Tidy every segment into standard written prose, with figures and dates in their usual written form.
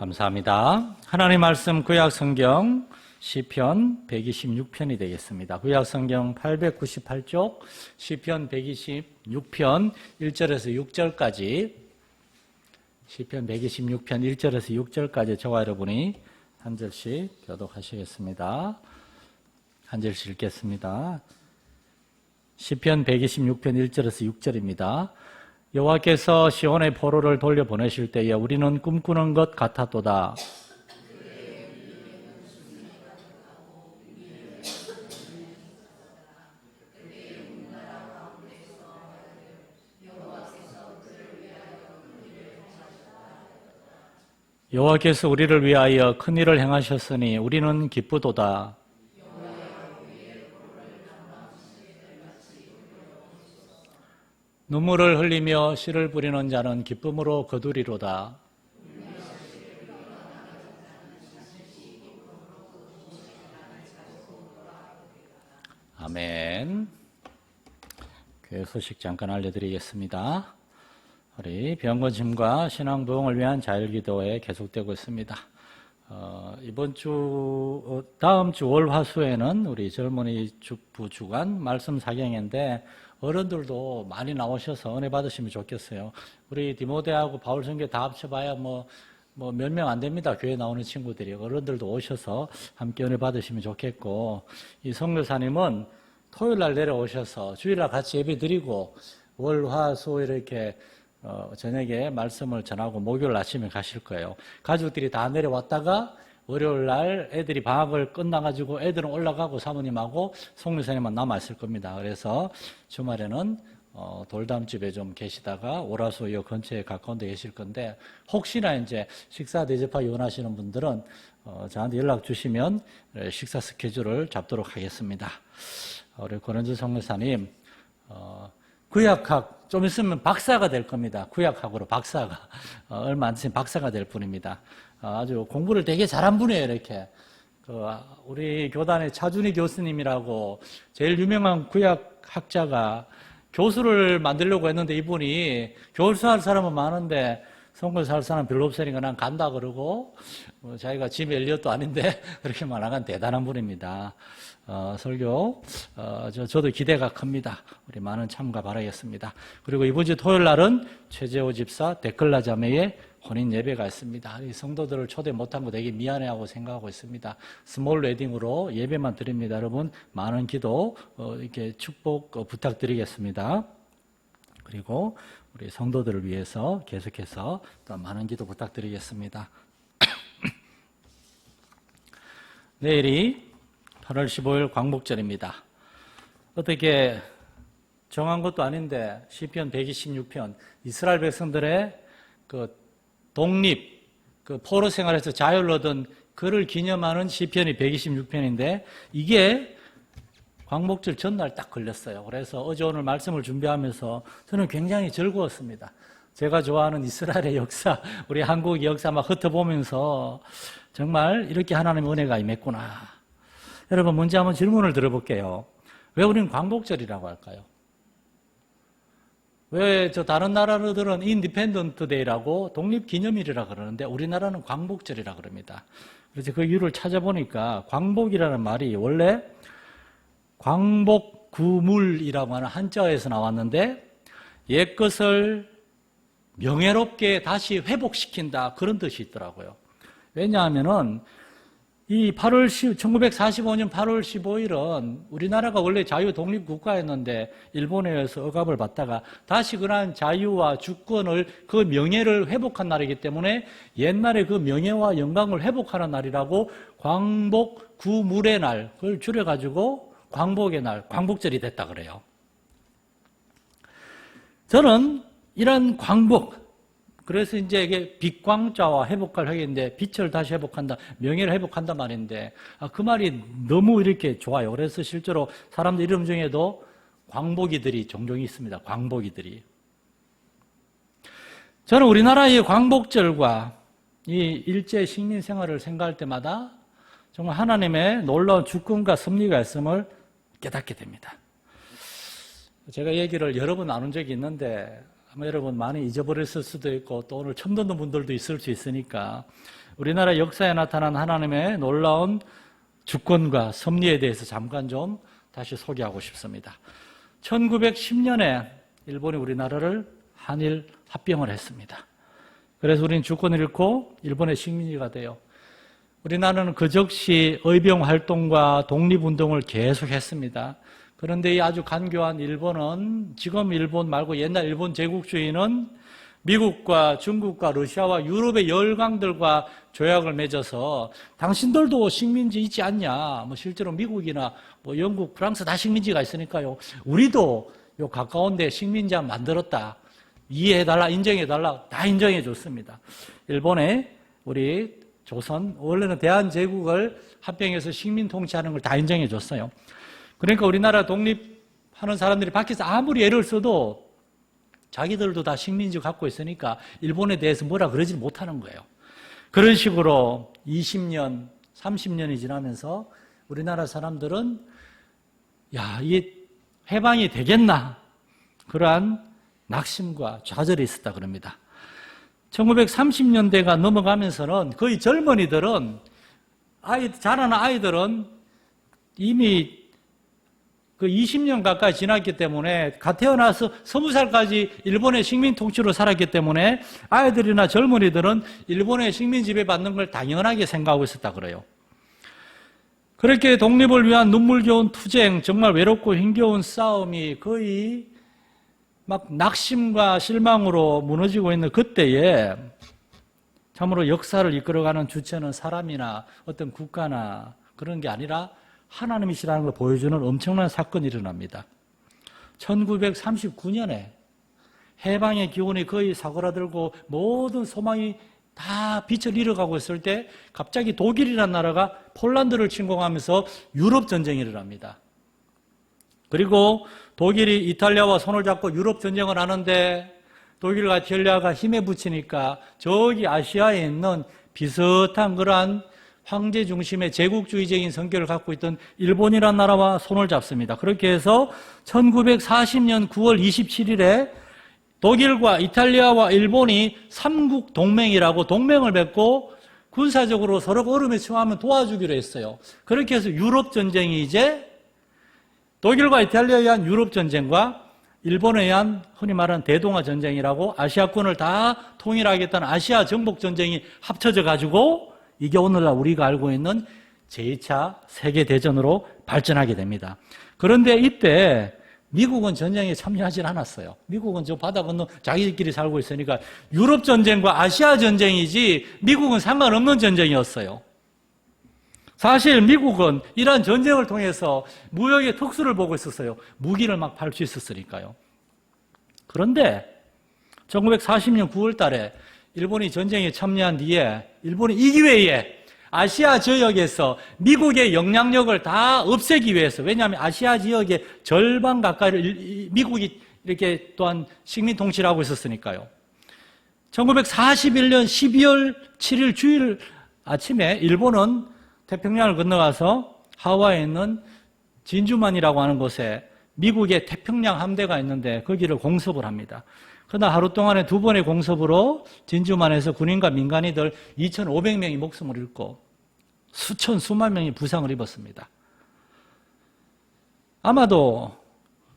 감사합니다. 하나님 말씀 구약 성경 시편 126편이 되겠습니다. 구약 성경 898쪽 시편 126편 1절에서 6절까지 시편 126편 1절에서 6절까지 저와 여러분이 한 절씩 교독하시겠습니다. 한 절씩 읽겠습니다. 시편 126편 1절에서 6절입니다. 여호와께서 시온의 포로를 돌려보내실 때에 우리는 꿈꾸는 것 같았도다. 여호와께서 우리를 위하여 큰 일을 행하셨으니 우리는 기쁘도다. 눈물을 흘리며 씨를 뿌리는 자는 기쁨으로 거두리로다. 아멘. 교회 소식 잠깐 알려드리겠습니다. 우리 병건심과 신앙부흥을 위한 자율기도회 계속되고 있습니다. 이번 주, 다음 주 월화수에는 우리 젊은이 축부 주간 말씀 사경인데 어른들도 많이 나오셔서 은혜 받으시면 좋겠어요. 우리 디모데하고 바울성교 다 합쳐봐야 뭐 몇 명 안 됩니다. 교회 나오는 친구들이. 어른들도 오셔서 함께 은혜 받으시면 좋겠고, 이 성교사님은 토요일 날 내려오셔서 주일날 같이 예배 드리고 월화수 이렇게 저녁에 말씀을 전하고 목요일 아침에 가실 거예요. 가족들이 다 내려왔다가 월요일 날 애들이 방학을 끝나가지고 애들은 올라가고 사모님하고 송교사님만 남아있을 겁니다. 그래서 주말에는 돌담집에 좀 계시다가 오라수 이 근처에 가까운 데 계실 건데, 혹시나 이제 식사 대접하기 원하시는 분들은 저한테 연락 주시면 식사 스케줄을 잡도록 하겠습니다. 우리 권은주 송교사님 구약학 좀 있으면 박사가 될 겁니다. 구약학으로 박사가 얼마 안 있으면 박사가 될 분입니다. 아주 공부를 되게 잘한 분이에요. 이렇게 우리 교단의 차준희 교수님이라고 제일 유명한 구약학자가 교수를 만들려고 했는데, 이분이 교수할 사람은 많은데 선교사 할 사람 별로 없으니까 난 간다 그러고, 자기가 짐 엘리엇도 아닌데 그렇게 말하는 대단한 분입니다. 설교 저도 기대가 큽니다. 우리 많은 참가 바라겠습니다. 그리고 이번 주 토요일 날은 최재호 집사 데클라 자매의 혼인 예배가 있습니다. 이 성도들을 초대 못한 거 되게 미안해하고 생각하고 있습니다. 스몰 웨딩으로 예배만 드립니다. 여러분 많은 기도 이렇게 축복 부탁드리겠습니다. 그리고 우리 성도들을 위해서 계속해서 또 많은 기도 부탁드리겠습니다. 내일이 8월 15일 광복절입니다. 어떻게 정한 것도 아닌데 시편 126편 이스라엘 백성들의 독립, 포로 생활에서 자유를 얻은 그를 기념하는 시편이 126편인데 이게 광복절 전날 딱 걸렸어요. 그래서 어제 오늘 말씀을 준비하면서 저는 굉장히 즐거웠습니다. 제가 좋아하는 이스라엘의 역사, 우리 한국의 역사 막 흩어보면서 정말 이렇게 하나님의 은혜가 임했구나. 여러분 먼저 한번 질문을 들어볼게요. 왜 우리는 광복절이라고 할까요? 왜 다른 나라들은 인디펜던트 데이라고 독립기념일이라 그러는데 우리나라는 광복절이라 그럽니다. 그래서 그 이유를 찾아보니까 광복이라는 말이 원래 광복구물이라고 하는 한자어에서 나왔는데 옛것을 명예롭게 다시 회복시킨다 그런 뜻이 있더라고요. 왜냐하면은 이 1945년 8월 15일은 우리나라가 원래 자유 독립 국가였는데 일본에 의해서 억압을 받다가 다시 그러한 자유와 주권을 그 명예를 회복한 날이기 때문에 옛날에 그 명예와 영광을 회복하는 날이라고 광복구물의 날, 그걸 줄여가지고 광복의 날, 광복절이 됐다 그래요. 저는 이런 광복, 그래서 이제 이게 빛광자와 회복할 회계인데 빛을 다시 회복한다, 명예를 회복한다 말인데 그 말이 너무 이렇게 좋아요. 그래서 실제로 사람들 이름 중에도 광복이들이 종종 있습니다. 광복이들이. 저는 우리나라의 광복절과 이 일제 식민 생활을 생각할 때마다 정말 하나님의 놀라운 주권과 섭리가 있음을 깨닫게 됩니다. 제가 얘기를 여러 번 나눈 적이 있는데 아마 여러분 많이 잊어버렸을 수도 있고 또 오늘 처음 듣는 분들도 있을 수 있으니까 우리나라 역사에 나타난 하나님의 놀라운 주권과 섭리에 대해서 잠깐 좀 다시 소개하고 싶습니다. 1910년에 일본이 우리나라를 한일 합병을 했습니다. 그래서 우리는 주권을 잃고 일본의 식민지가 돼요. 우리나라는 그 즉시 의병 활동과 독립운동을 계속했습니다. 그런데 이 아주 간교한 일본은 지금 일본 말고 옛날 일본 제국주의는 미국과 중국과 러시아와 유럽의 열강들과 조약을 맺어서 당신들도 식민지 있지 않냐. 뭐 실제로 미국이나 뭐 영국, 프랑스 다 식민지가 있으니까요. 우리도 요 가까운 데 식민지 한 만들었다. 이해해달라, 인정해달라. 다 인정해줬습니다. 일본에 우리 조선, 원래는 대한제국을 합병해서 식민 통치하는 걸 다 인정해줬어요. 그러니까 우리나라 독립하는 사람들이 밖에서 아무리 애를 써도 자기들도 다 식민지 갖고 있으니까 일본에 대해서 뭐라 그러지 못하는 거예요. 그런 식으로 20년, 30년이 지나면서 우리나라 사람들은 야, 이게 해방이 되겠나? 그러한 낙심과 좌절이 있었다 그럽니다. 1930년대가 넘어가면서는 거의 젊은이들은 자라는 아이들은 이미 그 20년 가까이 지났기 때문에 갓 태어나서 20살까지 일본의 식민 통치로 살았기 때문에 아이들이나 젊은이들은 일본의 식민 지배받는 걸 당연하게 생각하고 있었다 그래요. 그렇게 독립을 위한 눈물겨운 투쟁, 정말 외롭고 힘겨운 싸움이 거의 막 낙심과 실망으로 무너지고 있는 그때에 참으로 역사를 이끌어가는 주체는 사람이나 어떤 국가나 그런 게 아니라 하나님이시라는 걸 보여주는 엄청난 사건이 일어납니다. 1939년에 해방의 기운이 거의 사그라들고 모든 소망이 다 빛을 잃어가고 있을 때 갑자기 독일이라는 나라가 폴란드를 침공하면서 유럽 전쟁이 일어납니다. 그리고 독일이 이탈리아와 손을 잡고 유럽 전쟁을 하는데 독일과 이탈리아가 힘에 붙이니까 저기 아시아에 있는 비슷한 그러한 황제 중심의 제국주의적인 성격을 갖고 있던 일본이라는 나라와 손을 잡습니다. 그렇게 해서 1940년 9월 27일에 독일과 이탈리아와 일본이 삼국 동맹이라고 동맹을 맺고 군사적으로 서로 얼음에 처하면 도와주기로 했어요. 그렇게 해서 유럽 전쟁이 이제 독일과 이탈리아에 의한 유럽 전쟁과 일본에 의한 흔히 말하는 대동아 전쟁이라고 아시아권을 다 통일하겠다는 아시아 정복 전쟁이 합쳐져 가지고 이게 오늘날 우리가 알고 있는 제2차 세계대전으로 발전하게 됩니다. 그런데 이때 미국은 전쟁에 참여하지 않았어요. 미국은 저 바다 건너 자기들끼리 살고 있으니까 유럽 전쟁과 아시아 전쟁이지 미국은 상관없는 전쟁이었어요. 사실 미국은 이러한 전쟁을 통해서 무역의 특수를 보고 있었어요. 무기를 막 팔 수 있었으니까요. 그런데 1940년 9월 달에 일본이 전쟁에 참여한 뒤에 일본이 이 기회에 아시아 지역에서 미국의 영향력을 다 없애기 위해서, 왜냐하면 아시아 지역의 절반 가까이를 미국이 이렇게 또한 식민 통치를 하고 있었으니까요. 1941년 12월 7일 주일 아침에 일본은 태평양을 건너가서 하와이에 있는 진주만이라고 하는 곳에 미국의 태평양 함대가 있는데 거기를 공습을 합니다. 그러나 하루 동안에 2번의 공습으로 진주만에서 군인과 민간인들 2,500명이 목숨을 잃고 수만 명이 부상을 입었습니다. 아마도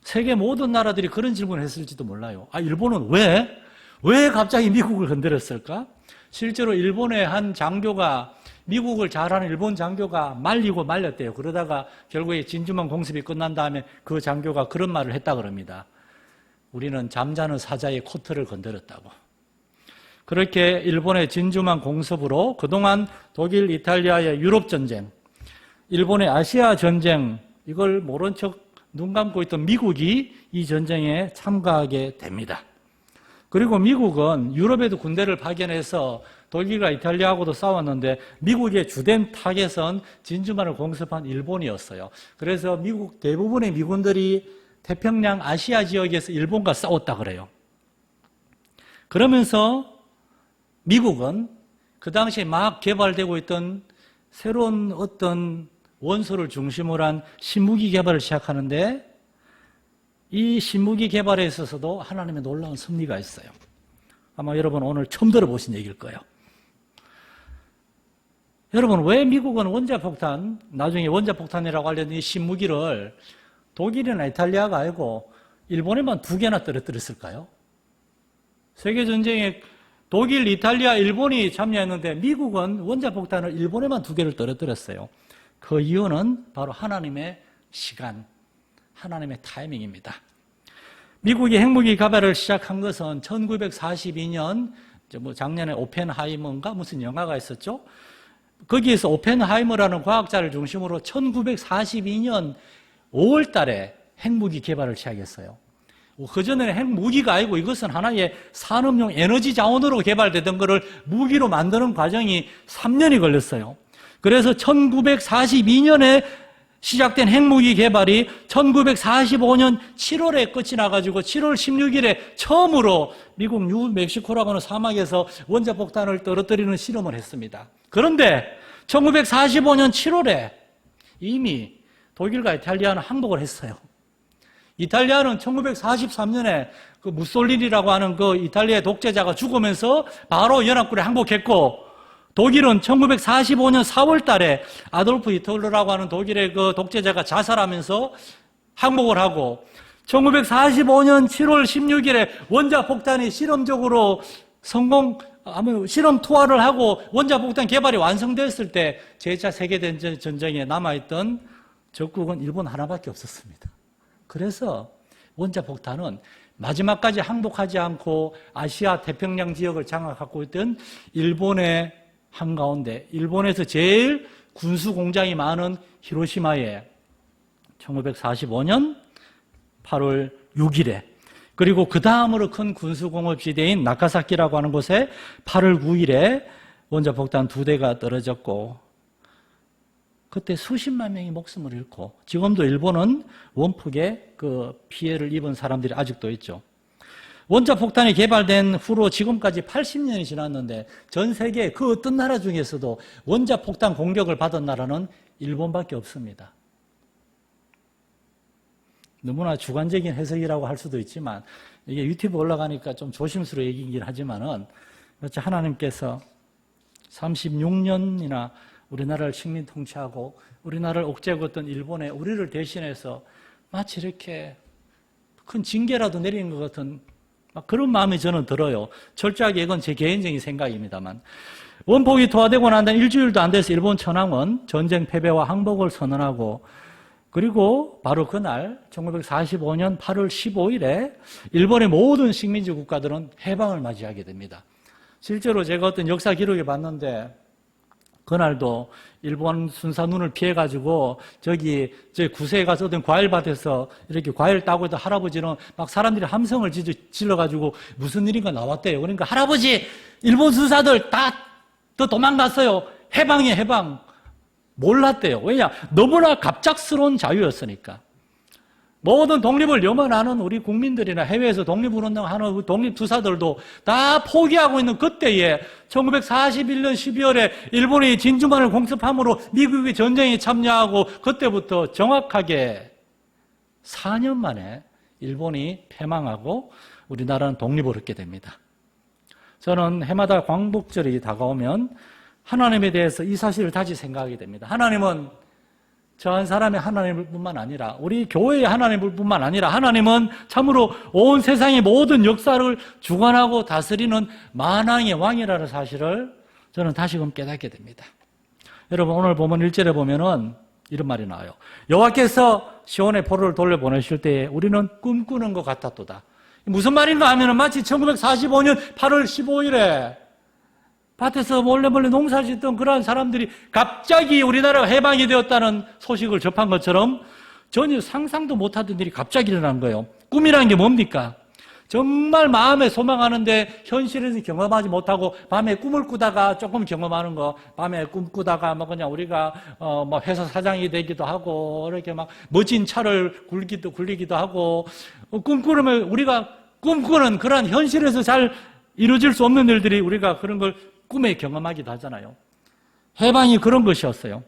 세계 모든 나라들이 그런 질문을 했을지도 몰라요. 일본은 왜 갑자기 미국을 건드렸을까? 실제로 일본의 한 장교가 미국을 잘하는 일본 장교가 말리고 말렸대요. 그러다가 결국에 진주만 공습이 끝난 다음에 그 장교가 그런 말을 했다 그럽니다. 우리는 잠자는 사자의 코트를 건드렸다고. 그렇게 일본의 진주만 공습으로 그동안 독일, 이탈리아의 유럽 전쟁, 일본의 아시아 전쟁, 이걸 모른 척 눈 감고 있던 미국이 이 전쟁에 참가하게 됩니다. 그리고 미국은 유럽에도 군대를 파견해서 독일과 이탈리아하고도 싸웠는데 미국의 주된 타겟은 진주만을 공습한 일본이었어요. 그래서 미국 대부분의 미군들이 태평양 아시아 지역에서 일본과 싸웠다 그래요. 그러면서 미국은 그 당시에 막 개발되고 있던 새로운 어떤 원소를 중심으로 한 신무기 개발을 시작하는데 이 신무기 개발에 있어서도 하나님의 놀라운 섭리가 있어요. 아마 여러분 오늘 처음 들어보신 얘기일 거예요. 여러분, 왜 미국은 원자폭탄, 나중에 원자폭탄이라고 알려진 이 신무기를 독일이나 이탈리아가 아니고 일본에만 2개나 떨어뜨렸을까요? 세계전쟁에 독일, 이탈리아, 일본이 참여했는데 미국은 원자폭탄을 일본에만 2개를 떨어뜨렸어요. 그 이유는 바로 하나님의 시간, 하나님의 타이밍입니다. 미국이 핵무기 개발을 시작한 것은 1942년, 작년에 오펜하이머인가 무슨 영화가 있었죠? 거기에서 오펜하이머라는 과학자를 중심으로 1942년 5월 달에 핵무기 개발을 시작했어요. 그전에는 핵무기가 아니고 이것은 하나의 산업용 에너지 자원으로 개발되던 것을 무기로 만드는 과정이 3년이 걸렸어요. 그래서 1942년에 시작된 핵무기 개발이 1945년 7월에 끝이 나가지고 7월 16일에 처음으로 미국 뉴멕시코라고 하는 사막에서 원자폭탄을 떨어뜨리는 실험을 했습니다. 그런데 1945년 7월에 이미 독일과 이탈리아는 항복을 했어요. 이탈리아는 1943년에 그 무솔리니라고 하는 그 이탈리아의 독재자가 죽으면서 바로 연합군에 항복했고, 독일은 1945년 4월 달에 아돌프 히틀러라고 하는 독일의 그 독재자가 자살하면서 항복을 하고, 1945년 7월 16일에 원자폭탄이 실험적으로 실험 투하를 하고 원자폭탄 개발이 완성됐을 때 제2차 세계대전에 남아있던 적국은 일본 하나밖에 없었습니다. 그래서 원자폭탄은 마지막까지 항복하지 않고 아시아 태평양 지역을 장악하고 있던 일본의 한가운데, 일본에서 제일 군수 공장이 많은 히로시마에 1945년 8월 6일에, 그리고 그 다음으로 큰 군수공업지대인 나카사키라고 하는 곳에 8월 9일에 원자폭탄 2대가 떨어졌고, 그때 수십만 명이 목숨을 잃고, 지금도 일본은 원폭에 그 피해를 입은 사람들이 아직도 있죠. 원자폭탄이 개발된 후로 지금까지 80년이 지났는데 전 세계 그 어떤 나라 중에서도 원자폭탄 공격을 받은 나라는 일본밖에 없습니다. 너무나 주관적인 해석이라고 할 수도 있지만, 이게 유튜브 올라가니까 좀 조심스러워 얘기긴 하지만은, 하나님께서 36년이나 우리나라를 식민 통치하고 우리나라를 옥죄었던 일본에 우리를 대신해서 마치 이렇게 큰 징계라도 내리는 것 같은 그런 마음이 저는 들어요. 철저하게 이건 제 개인적인 생각입니다만, 원폭이 투하되고 난 다음 일주일도 안 돼서 일본 천황은 전쟁 패배와 항복을 선언하고, 그리고 바로 그날 1945년 8월 15일에 일본의 모든 식민지 국가들은 해방을 맞이하게 됩니다. 실제로 제가 어떤 역사 기록에 봤는데, 그날도 일본 순사 눈을 피해가지고 저기 구세에 가서 어떤 과일밭에서 이렇게 과일 따고 있던 할아버지는 막 사람들이 함성을 질러가지고 무슨 일인가 나왔대요. 그러니까 할아버지, 일본 순사들 다 도망갔어요. 해방이에요, 해방. 몰랐대요. 왜냐? 너무나 갑작스러운 자유였으니까. 모든 독립을 염원하는 우리 국민들이나 해외에서 독립운동하는 독립투사들도 다 포기하고 있는 그때에 1941년 12월에 일본이 진주만을 공습함으로 미국이 전쟁에 참여하고, 그때부터 정확하게 4년 만에 일본이 패망하고 우리나라는 독립을 얻게 됩니다. 저는 해마다 광복절이 다가오면 하나님에 대해서 이 사실을 다시 생각하게 됩니다. 하나님은 저 한 사람의 하나님일 뿐만 아니라 우리 교회의 하나님일 뿐만 아니라 하나님은 참으로 온 세상의 모든 역사를 주관하고 다스리는 만왕의 왕이라는 사실을 저는 다시금 깨닫게 됩니다. 여러분, 오늘 보면 1절에 보면은 이런 말이 나와요. 여호와께서 시온의 포로를 돌려보내실 때에 우리는 꿈꾸는 것 같았도다. 무슨 말인가 하면은 마치 1945년 8월 15일에 밭에서 몰래 농사 짓던 그러한 사람들이 갑자기 우리나라가 해방이 되었다는 소식을 접한 것처럼 전혀 상상도 못하던 일이 갑자기 일어난 거예요. 꿈이라는 게 뭡니까? 정말 마음에 소망하는데 현실에서 경험하지 못하고 밤에 꿈을 꾸다가 조금 경험하는 거, 밤에 꿈꾸다가 그냥 우리가 회사 사장이 되기도 하고 이렇게 막 멋진 차를 굴리기도 하고, 꿈꾸면 우리가 꿈꾸는 그런 현실에서 잘 이루어질 수 없는 일들이 우리가 그런 걸 꿈에 경험하기도 하잖아요. 해방이 그런 것이었어요.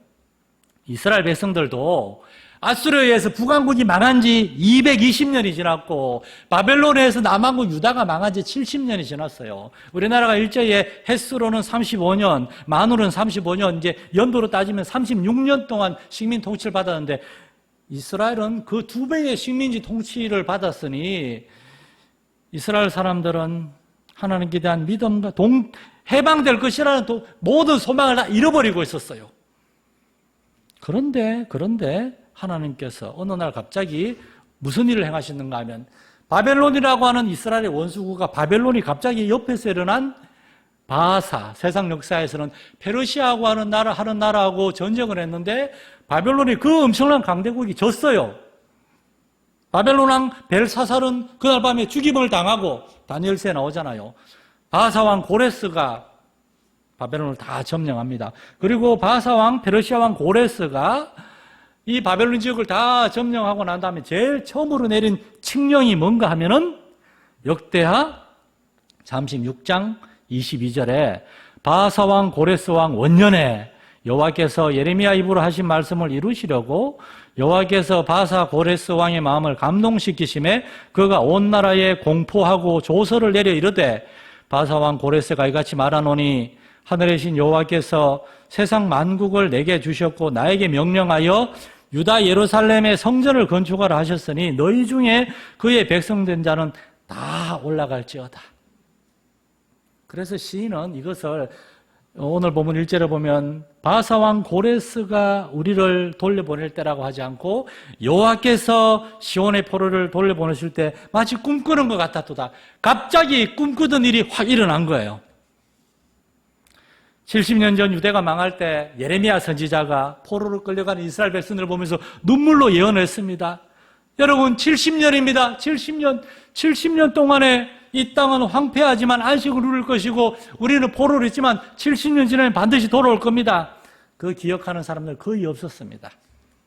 이스라엘 백성들도 아수르에 의해서 북왕국이 망한 지 220년이 지났고 바벨론에서 남왕국 유다가 망한 지 70년이 지났어요. 우리나라가 일제에 횟수로는 35년, 만으로는 35년, 이제 연도로 따지면 36년 동안 식민 통치를 받았는데 이스라엘은 그 2배의 식민지 통치를 받았으니 이스라엘 사람들은 하나님께 대한 믿음과 해방될 것이라는 모든 소망을 다 잃어버리고 있었어요. 그런데 하나님께서 어느 날 갑자기 무슨 일을 행하시는가 하면 바벨론이라고 하는 이스라엘의 원수국가 바벨론이 갑자기 옆에서 일어난 바하사, 세상 역사에서는 페르시아하고 하는 나라하고 전쟁을 했는데 바벨론이 그 엄청난 강대국이 졌어요. 바벨론 왕 벨사살은 그날 밤에 죽임을 당하고 다니엘서에 나오잖아요. 바하사 왕 고레스가 바벨론을 다 점령합니다. 그리고 바하사 왕, 페르시아 왕 고레스가 이 바벨론 지역을 다 점령하고 난 다음에 제일 처음으로 내린 칙령이 뭔가 하면은 역대하 36장 22절에 바하사 왕 고레스 왕 원년에 여호와께서 예레미야 입으로 하신 말씀을 이루시려고 여호와께서 바하사 고레스 왕의 마음을 감동시키심에 그가 온 나라에 공포하고 조서를 내려 이르되 바하사 왕 고레스가 이같이 말하노니 하늘에 계신 여호와께서 세상 만국을 내게 주셨고 나에게 명령하여 유다 예루살렘의 성전을 건축하라 하셨으니 너희 중에 그의 백성된 자는 다 올라갈지어다. 그래서 시인은 이것을 오늘 본문 1절에 보면 바하사 왕 고레스가 우리를 돌려보낼 때라고 하지 않고 여호와께서 시온의 포로를 돌려보내실 때 마치 꿈꾸는 것 같았도다. 갑자기 꿈꾸던 일이 확 일어난 거예요. 70년 전 유대가 망할 때 예레미야 선지자가 포로로 끌려가는 이스라엘 백성들을 보면서 눈물로 예언을 했습니다. 여러분 70년입니다. 70년 동안에 이 땅은 황폐하지만 안식을 누릴 것이고 우리는 포로로 있지만 70년 지나면 반드시 돌아올 겁니다. 그 기억하는 사람들 거의 없었습니다.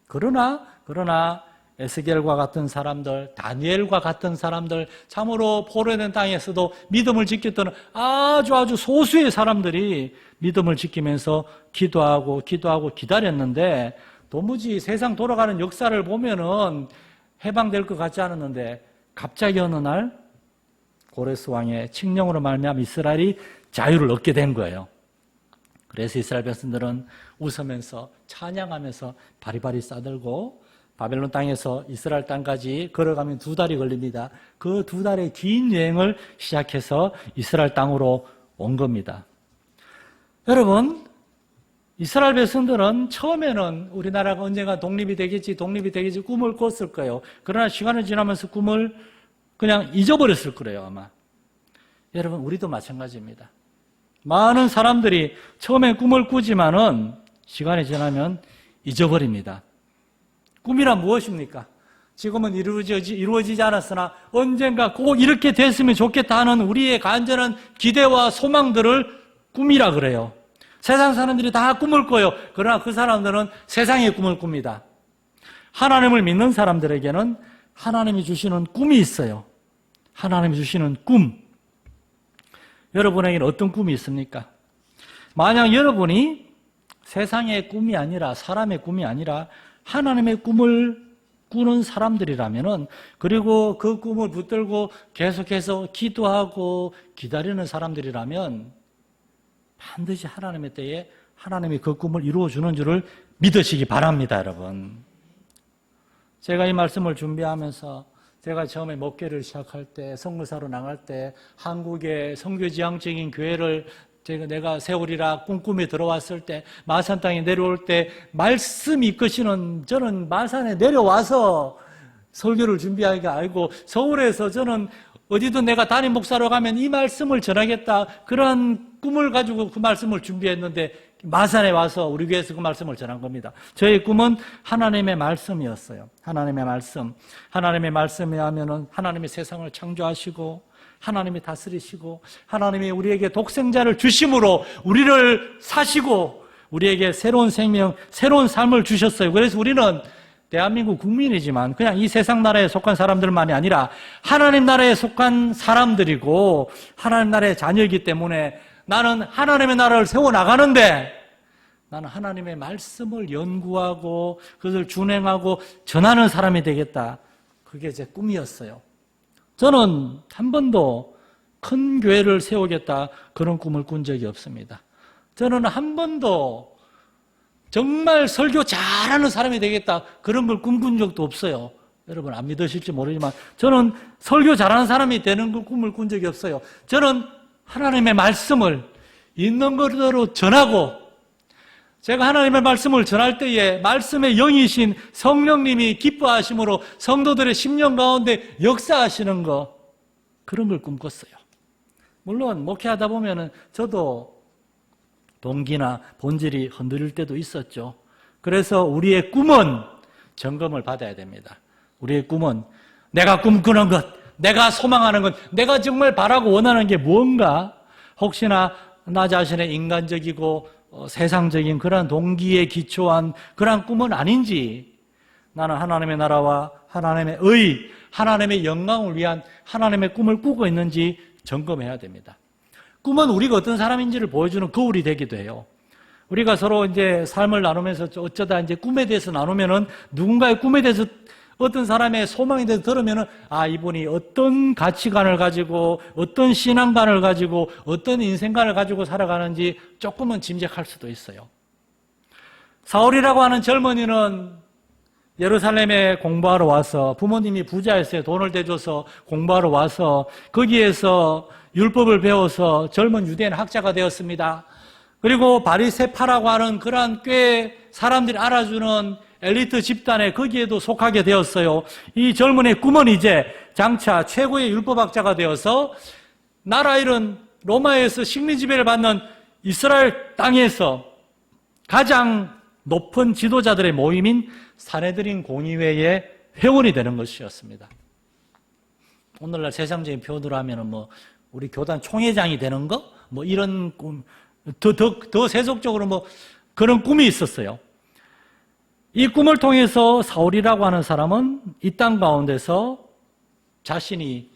그러나 에스겔과 같은 사람들, 다니엘과 같은 사람들, 참으로 포로된 땅에서도 믿음을 지켰던 아주 소수의 사람들이 믿음을 지키면서 기도하고 기다렸는데 도무지 세상 돌아가는 역사를 보면은 해방될 것 같지 않았는데 갑자기 어느 날 고레스 왕의 칙령으로 말미암아 이스라엘이 자유를 얻게 된 거예요. 그래서 이스라엘 백성들은 웃으면서 찬양하면서 바리바리 싸들고 바벨론 땅에서 이스라엘 땅까지 걸어가면 2달이 걸립니다. 그 2달의 긴 여행을 시작해서 이스라엘 땅으로 온 겁니다. 여러분, 이스라엘 백성들은 처음에는 우리나라가 언젠가 독립이 되겠지 꿈을 꿨을 거예요. 그러나 시간이 지나면서 꿈을 그냥 잊어버렸을 거예요, 아마. 여러분, 우리도 마찬가지입니다. 많은 사람들이 처음에 꿈을 꾸지만은 시간이 지나면 잊어버립니다. 꿈이란 무엇입니까? 지금은 이루어지지 않았으나 언젠가 꼭 이렇게 됐으면 좋겠다 하는 우리의 간절한 기대와 소망들을 꿈이라 그래요. 세상 사람들이 다 꿈을 꿔요. 그러나 그 사람들은 세상의 꿈을 꿉니다. 하나님을 믿는 사람들에게는 하나님이 주시는 꿈이 있어요. 하나님이 주시는 꿈. 여러분에게는 어떤 꿈이 있습니까? 만약 여러분이 세상의 꿈이 아니라 사람의 꿈이 아니라 하나님의 꿈을 꾸는 사람들이라면은 그리고 그 꿈을 붙들고 계속해서 기도하고 기다리는 사람들이라면 반드시 하나님의 때에 하나님이 그 꿈을 이루어주는 줄을 믿으시기 바랍니다, 여러분. 제가 이 말씀을 준비하면서 제가 처음에 목회를 시작할 때, 선교사로 나갈 때 한국의 선교지향적인 교회를 내가 세우리라 꿈꾸며 들어왔을 때, 마산 땅에 내려올 때 말씀이 이끄시는, 저는 마산에 내려와서 설교를 준비하기가 아니고 서울에서 저는 어디든 내가 담임 목사로 가면 이 말씀을 전하겠다, 그런 꿈을 가지고 그 말씀을 준비했는데 마산에 와서 우리 교회에서 그 말씀을 전한 겁니다. 저의 꿈은 하나님의 말씀이었어요. 하나님의 말씀. 하나님의 말씀에 하면은 하나님이 세상을 창조하시고 하나님이 다스리시고 하나님이 우리에게 독생자를 주심으로 우리를 사시고 우리에게 새로운 생명, 새로운 삶을 주셨어요. 그래서 우리는 대한민국 국민이지만 그냥 이 세상 나라에 속한 사람들만이 아니라 하나님 나라에 속한 사람들이고 하나님 나라의 자녀이기 때문에 나는 하나님의 나라를 세워나가는데 나는 하나님의 말씀을 연구하고 그것을 준행하고 전하는 사람이 되겠다. 그게 제 꿈이었어요. 저는 한 번도 큰 교회를 세우겠다 그런 꿈을 꾼 적이 없습니다. 저는 한 번도 정말 설교 잘하는 사람이 되겠다 그런 걸 꿈꾼 적도 없어요. 여러분 안 믿으실지 모르지만 저는 설교 잘하는 사람이 되는 그 꿈을 꾼 적이 없어요. 저는 하나님의 말씀을 있는 그대로 전하고, 제가 하나님의 말씀을 전할 때에 말씀의 영이신 성령님이 기뻐하심으로 성도들의 심령 가운데 역사하시는 거, 그런 걸 꿈꿨어요. 물론 목회하다 보면은 저도 동기나 본질이 흔들릴 때도 있었죠. 그래서 우리의 꿈은 점검을 받아야 됩니다. 우리의 꿈은 내가 꿈꾸는 것, 내가 소망하는 것, 내가 정말 바라고 원하는 게 무언가, 혹시나 나 자신의 인간적이고 세상적인 그런 동기에 기초한 그런 꿈은 아닌지, 나는 하나님의 나라와 하나님의 의, 하나님의 영광을 위한 하나님의 꿈을 꾸고 있는지 점검해야 됩니다. 꿈은 우리가 어떤 사람인지를 보여주는 거울이 되기도 해요. 우리가 서로 이제 삶을 나누면서 어쩌다 이제 꿈에 대해서 나누면은 누군가의 꿈에 대해서 어떤 사람의 소망에 대해서 들으면은 아, 이분이 어떤 가치관을 가지고 어떤 신앙관을 가지고 어떤 인생관을 가지고 살아가는지 조금은 짐작할 수도 있어요. 사울이라고 하는 젊은이는 예루살렘에 공부하러 와서, 부모님이 부자였어요. 돈을 대줘서 공부하러 와서 거기에서 율법을 배워서 젊은 유대인 학자가 되었습니다. 그리고 바리새파라고 하는 그러한 꽤 사람들이 알아주는 엘리트 집단에 거기에도 속하게 되었어요. 이 젊은이의 꿈은 이제 장차 최고의 율법학자가 되어서 나라 잃은 로마에서 식민 지배를 받는 이스라엘 땅에서 가장 높은 지도자들의 모임인 사내들인 공의회의 회원이 되는 것이었습니다. 오늘날 세상적인 표현으로 하면은 뭐 우리 교단 총회장이 되는 거, 뭐 이런 꿈, 더 세속적으로 뭐 그런 꿈이 있었어요. 이 꿈을 통해서 사울이라고 하는 사람은 이 땅 가운데서 자신이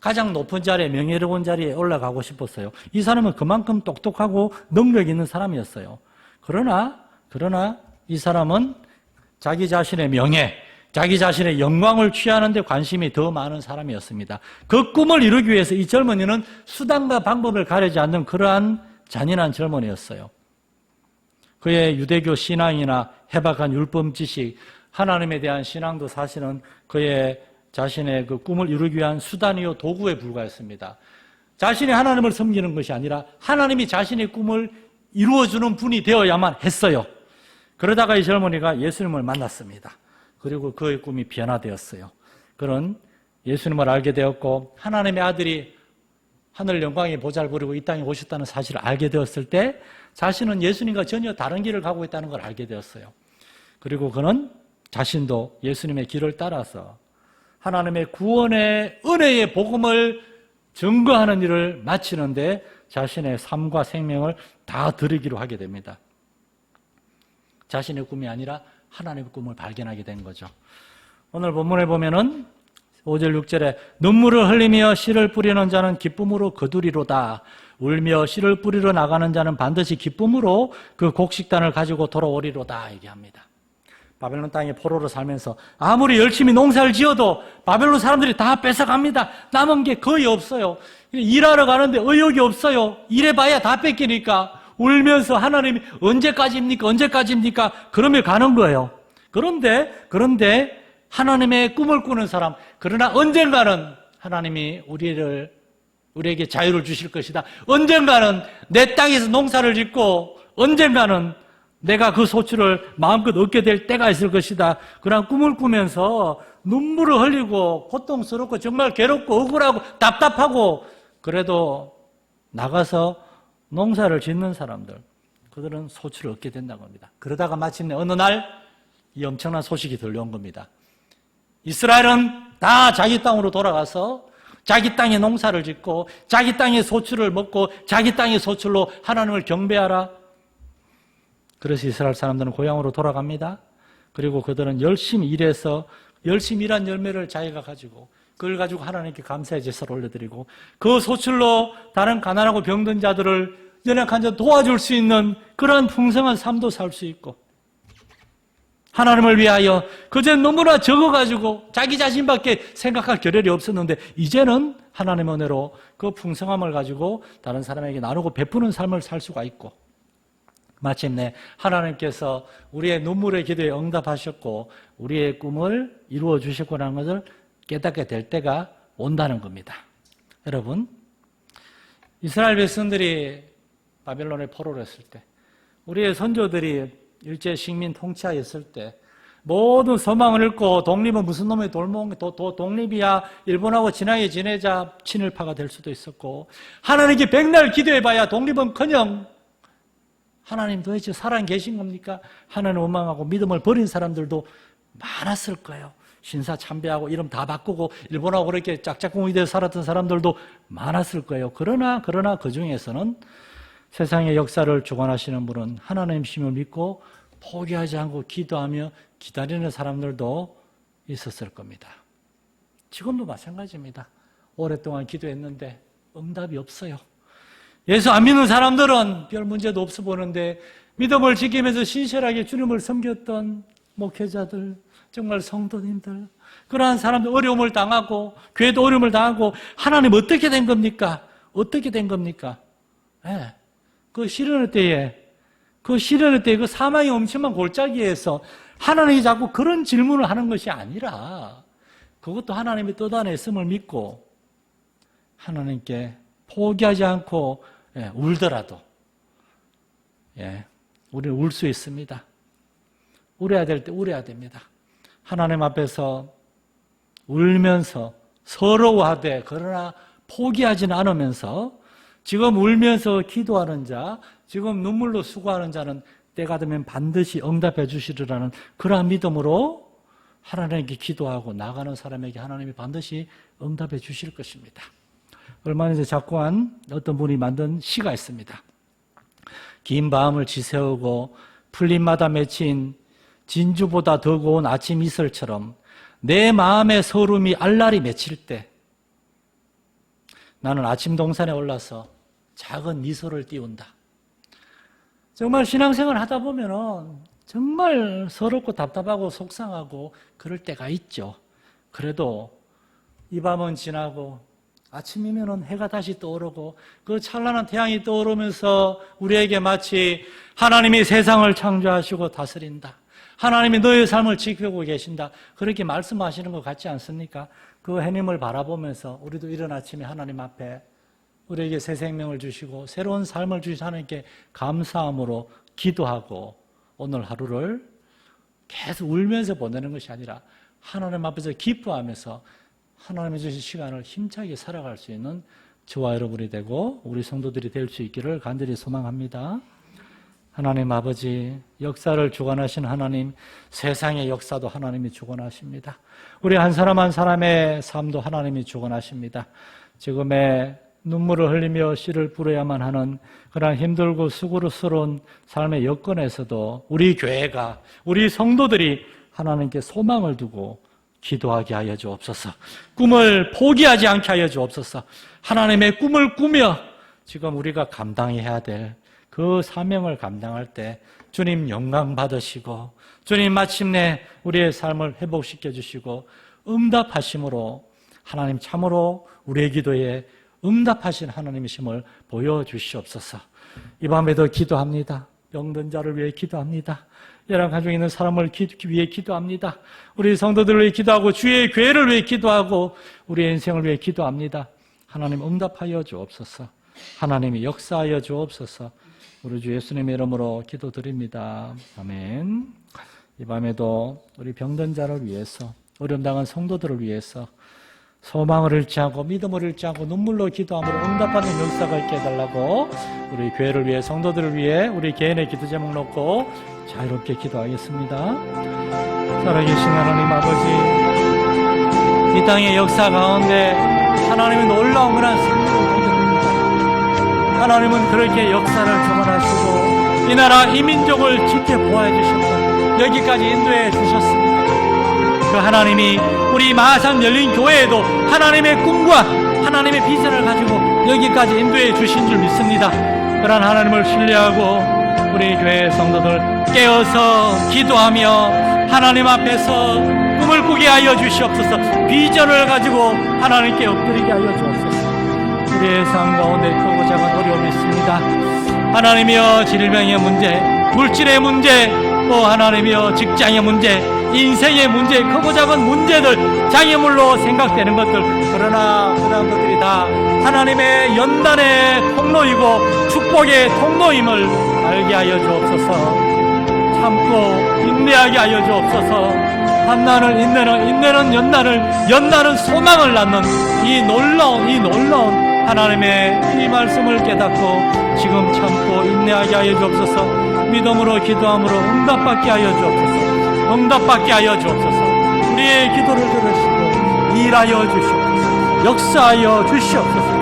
가장 높은 자리에, 명예로운 자리에 올라가고 싶었어요. 이 사람은 그만큼 똑똑하고 능력 있는 사람이었어요. 그러나 이 사람은 자기 자신의 명예, 자기 자신의 영광을 취하는 데 관심이 더 많은 사람이었습니다. 그 꿈을 이루기 위해서 이 젊은이는 수단과 방법을 가리지 않는 그러한 잔인한 젊은이였어요. 그의 유대교 신앙이나 해박한 율법 지식, 하나님에 대한 신앙도 사실은 그의 자신의 그 꿈을 이루기 위한 수단이요 도구에 불과했습니다. 자신이 하나님을 섬기는 것이 아니라 하나님이 자신의 꿈을 이루어주는 분이 되어야만 했어요. 그러다가 이 젊은이가 예수님을 만났습니다. 그리고 그의 꿈이 변화되었어요. 그런 예수님을 알게 되었고, 하나님의 아들이 하늘 영광의 보좌를 부리고 이 땅에 오셨다는 사실을 알게 되었을 때 자신은 예수님과 전혀 다른 길을 가고 있다는 걸 알게 되었어요. 그리고 그는 자신도 예수님의 길을 따라서 하나님의 구원의 은혜의 복음을 증거하는 일을 마치는데 자신의 삶과 생명을 다 드리기로 하게 됩니다. 자신의 꿈이 아니라 하나님의 꿈을 발견하게 된 거죠. 오늘 본문에 보면은 5절 6절에 눈물을 흘리며 씨를 뿌리는 자는 기쁨으로 거두리로다. 울며 씨를 뿌리러 나가는 자는 반드시 기쁨으로 그 곡식단을 가지고 돌아오리로다 얘기합니다. 바벨론 땅에 포로로 살면서 아무리 열심히 농사를 지어도 바벨론 사람들이 다 뺏어갑니다. 남은 게 거의 없어요. 일하러 가는데 의욕이 없어요. 일해봐야 다 뺏기니까 울면서 하나님이 언제까지입니까? 그러며 가는 거예요. 그런데 하나님의 꿈을 꾸는 사람, 그러나 언젠가는 하나님이 우리에게 자유를 주실 것이다. 언젠가는 내 땅에서 농사를 짓고 언젠가는 내가 그 소출을 마음껏 얻게 될 때가 있을 것이다. 그런 꿈을 꾸면서 눈물을 흘리고 고통스럽고 정말 괴롭고 억울하고 답답하고 그래도 나가서 농사를 짓는 사람들, 그들은 소출을 얻게 된다고 합니다. 그러다가 마침내 어느 날 이 엄청난 소식이 들려온 겁니다. 이스라엘은 다 자기 땅으로 돌아가서 자기 땅에 농사를 짓고 자기 땅의 소출을 먹고 자기 땅의 소출로 하나님을 경배하라. 그래서 이스라엘 사람들은 고향으로 돌아갑니다. 그리고 그들은 열심히 일해서 열심히 일한 열매를 자기가 가지고 그걸 가지고 하나님께 감사의 제사를 올려드리고 그 소출로 다른 가난하고 병든 자들을 연약한 자 도와줄 수 있는 그러한 풍성한 삶도 살 수 있고, 하나님을 위하여 그저 너무나 적어가지고 자기 자신밖에 생각할 겨를이 없었는데 이제는 하나님의 은혜로 그 풍성함을 가지고 다른 사람에게 나누고 베푸는 삶을 살 수가 있고, 마침내 하나님께서 우리의 눈물의 기도에 응답하셨고 우리의 꿈을 이루어 주셨구나 하는 것을 깨닫게 될 때가 온다는 겁니다. 여러분, 이스라엘 백성들이 바벨론에 포로를 했을 때, 우리의 선조들이 일제 식민 통치하였을 때 모든 소망을 잃고 독립은 무슨 놈의 독립이야, 일본하고 친하게 지내자, 친일파가 될 수도 있었고, 하나님께 백날 기도해봐야 독립은커녕 하나님 도대체 살아계신 겁니까? 하나님 원망하고 믿음을 버린 사람들도 많았을 거예요. 신사 참배하고 이름 다 바꾸고 일본하고 그렇게 짝짝꿍이 되어 살았던 사람들도 많았을 거예요. 그러나 그 중에서는 세상의 역사를 주관하시는 분은 하나님심을 믿고 포기하지 않고 기도하며 기다리는 사람들도 있었을 겁니다. 지금도 마찬가지입니다. 오랫동안 기도했는데 응답이 없어요. 예수 안 믿는 사람들은 별 문제도 없어 보는데, 믿음을 지키면서 신실하게 주님을 섬겼던 목회자들, 정말 성도님들, 그러한 사람들 어려움을 당하고 교회도 어려움을 당하고, 하나님 어떻게 된 겁니까? 어떻게 된 겁니까? 네. 그 시련의 때에 그 사망의 엄청난 골짜기에서 하나님이 자꾸 그런 질문을 하는 것이 아니라, 그것도 하나님이 떠다냈음을 믿고 하나님께 포기하지 않고 울더라도 우리는 울 수 있습니다. 울어야 될 때 울어야 됩니다. 하나님 앞에서 울면서 서러워하되 그러나 포기하지는 않으면서, 지금 울면서 기도하는 자, 지금 눈물로 수고하는 자는 때가 되면 반드시 응답해 주시리라는 그러한 믿음으로 하나님께 기도하고 나가는 사람에게 하나님이 반드시 응답해 주실 것입니다. 얼마 전에 작곡한 어떤 분이 만든 시가 있습니다. 긴 밤을 지새우고 풀잎마다 맺힌 진주보다 더 고운 아침 이슬처럼 내 마음의 서름이 알알이 맺힐 때 나는 아침 동산에 올라서 작은 미소를 띄운다. 정말 신앙생활 하다 보면은 정말 서럽고 답답하고 속상하고 그럴 때가 있죠. 그래도 이 밤은 지나고 아침이면은 해가 다시 떠오르고 그 찬란한 태양이 떠오르면서 우리에게 마치 하나님이 세상을 창조하시고 다스린다, 하나님이 너의 삶을 지키고 계신다, 그렇게 말씀하시는 것 같지 않습니까? 그 해님을 바라보면서 우리도 이른 아침에 하나님 앞에 우리에게 새 생명을 주시고 새로운 삶을 주신 하나님께 감사함으로 기도하고 오늘 하루를 계속 울면서 보내는 것이 아니라 하나님 앞에서 기뻐하면서 하나님이 주신 시간을 힘차게 살아갈 수 있는 저와 여러분이 되고 우리 성도들이 될 수 있기를 간절히 소망합니다. 하나님 아버지, 역사를 주관하신 하나님, 세상의 역사도 하나님이 주관하십니다. 우리 한 사람 한 사람의 삶도 하나님이 주관하십니다. 지금의 눈물을 흘리며 씨를 뿌려야만 하는 그런 힘들고 수고스러운 삶의 여건에서도 우리 교회가, 우리 성도들이 하나님께 소망을 두고 기도하게 하여 주옵소서. 꿈을 포기하지 않게 하여 주옵소서. 하나님의 꿈을 꾸며 지금 우리가 감당해야 될 그 사명을 감당할 때 주님 영광 받으시고 주님 마침내 우리의 삶을 회복시켜 주시고 응답하심으로 하나님 참으로 우리의 기도에 응답하신 하나님이심을 보여주시옵소서. 이 밤에도 기도합니다. 병든 자를 위해 기도합니다. 여러 가정에 있는 사람을 위해 기도합니다. 우리 성도들을 위해 기도하고 주의 교회를 위해 기도하고 우리의 인생을 위해 기도합니다. 하나님 응답하여 주옵소서. 하나님이 역사하여 주옵소서. 우리 주 예수님의 이름으로 기도드립니다. 아멘. 이 밤에도 우리 병든 자를 위해서, 어려움 당한 성도들을 위해서 소망을 잃지 않고 믿음을 잃지 않고 눈물로 기도함으로 응답하는 역사가 있게 해달라고 우리 교회를 위해, 성도들을 위해 우리 개인의 기도 제목 놓고 자유롭게 기도하겠습니다. 살아계신 하나님 아버지, 이 땅의 역사 가운데 하나님의 놀라운 그런 생명을 보여줍니다. 하나님은 그렇게 역사를 주관하시고 이 나라 이 민족을 지켜보아 주셨고 여기까지 인도해 주셨습니다. 그 하나님이 우리 마산 열린 교회에도 하나님의 꿈과 하나님의 비전을 가지고 여기까지 인도해 주신 줄 믿습니다. 그런 하나님을 신뢰하고 우리 교회 성도들 깨어서 기도하며 하나님 앞에서 꿈을 꾸게 하여 주시옵소서. 비전을 가지고 하나님께 엎드리게 하여 주옵소서. 우리의 삶 가운데 크고 작은 어려움이 있습니다. 하나님이여, 질병의 문제, 물질의 문제, 또 하나님이여 직장의 문제, 인생의 문제, 크고 작은 문제들, 장애물로 생각되는 것들, 그러나 그런 것들이 다 하나님의 연단의 통로이고 축복의 통로임을 알게 하여 주옵소서. 참고 인내하게 하여 주옵소서. 한난을 인내는 연단은 소망을 낳는 이 놀라운 하나님의 이 말씀을 깨닫고 지금 참고 인내하게 하여 주옵소서. 믿음으로 기도함으로 응답받게 하여 주옵소서. 응답받게 하여 주옵소서. 우리의 기도를 들으시고 일하여 주시옵소서. 역사하여 주시옵소서.